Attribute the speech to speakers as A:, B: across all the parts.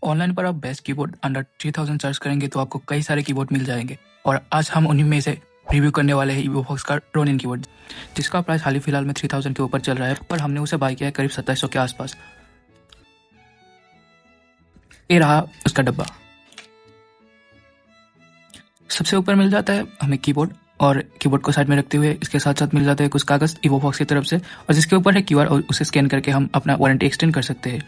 A: Online पर आप best keyboard under 3000 search करेंगे तो आपको कई सारे कीबोर्ड मिल जाएंगे और आज हम उन्हीं में से रिव्यू करने वाले हैं इवोफॉक्स का रोनिन कीबोर्ड, जिसका प्राइस हाल ही फिलहाल में 3000 के ऊपर चल रहा है, पर हमने उसे बाय किया है करीब 2700 के आसपास। ये रहा उसका डब्बा। सबसे ऊपर मिल जाता है हमें कीबोर्ड और कीबोर्ड को साइड में रखते हुए इसके साथ साथ मिल जाते हैं कुछ कागज इवोफॉक्स की तरफ से, और जिसके ऊपर है क्यूआर और उसे स्कैन करके हम अपना वारंटी एक्सटेंड कर सकते हैं।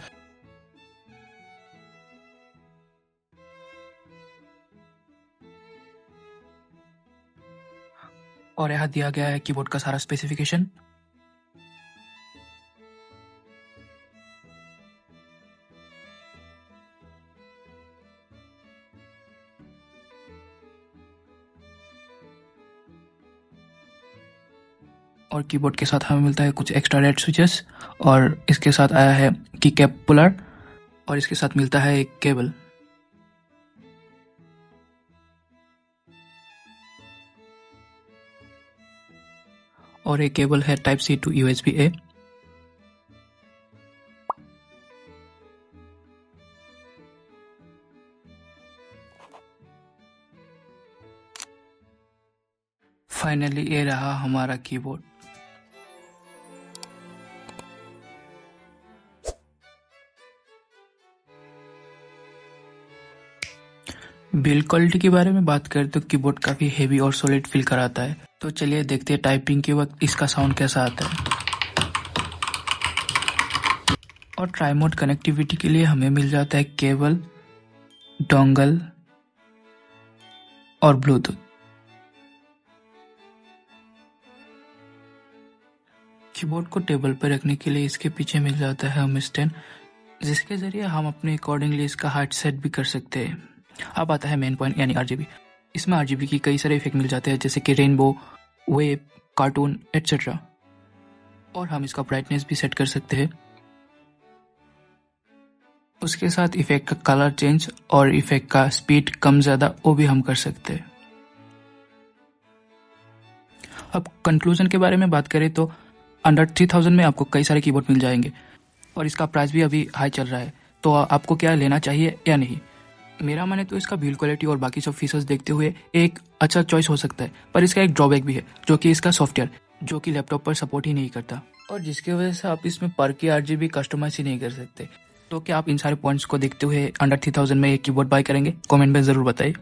A: और यहाँ दिया गया है कीबोर्ड का सारा स्पेसिफिकेशन। और कीबोर्ड के साथ हमें मिलता है कुछ एक्स्ट्रा रेड स्विचेस, और इसके साथ आया है की कैप पुलर, और इसके साथ मिलता है एक केबल। और एक केबल है type C to USB A। Finally ये रहा हमारा कीबोर्ड। बिल्ड क्वालिटी के बारे में बात करें तो कीबोर्ड काफी हेवी और सॉलिड फील कराता है। तो चलिए देखते हैं टाइपिंग के वक्त इसका साउंड कैसा आता है। और ट्राई मोड कनेक्टिविटी के लिए हमें मिल जाता है केबल, डोंगल और ब्लूटूथ। कीबोर्ड को टेबल पर रखने के लिए इसके पीछे मिल जाता है हमें स्टैंड, जिसके जरिए हम अपने अकॉर्डिंगली इसका हार्ट सेट भी कर सकते हैं। अब आता है मेन पॉइंट यानी RGB। इसमें RGB की कई सारे इफेक्ट मिल जाते हैं जैसे कि रेनबो, वेव, कार्टून एटसेट्रा, और हम इसका ब्राइटनेस भी सेट कर सकते हैं। उसके साथ इफेक्ट का कलर चेंज और इफेक्ट का स्पीड कम ज्यादा वो भी हम कर सकते हैं। अब कंक्लूजन के बारे में बात करें तो अंडर 3000 में आपको कई सारे कीबोर्ड मिल जाएंगे और इसका प्राइस भी अभी हाई चल रहा है, तो आपको क्या लेना चाहिए या नहीं। मेरा माने तो इसका बिल्ड क्वालिटी और बाकी सब फीचर्स देखते हुए एक अच्छा चॉइस हो सकता है, पर इसका एक ड्रॉबैक भी है जो कि इसका सॉफ्टवेयर, जो कि लैपटॉप पर सपोर्ट ही नहीं करता, और जिसकी वजह से आप इसमें पर की RGB कस्टमाइज ही नहीं कर सकते। तो क्या आप इन सारे पॉइंट्स को देखते हुए अंडर 3000 में एक कीबोर्ड बाय करेंगे? कमेंट में जरूर बताइए।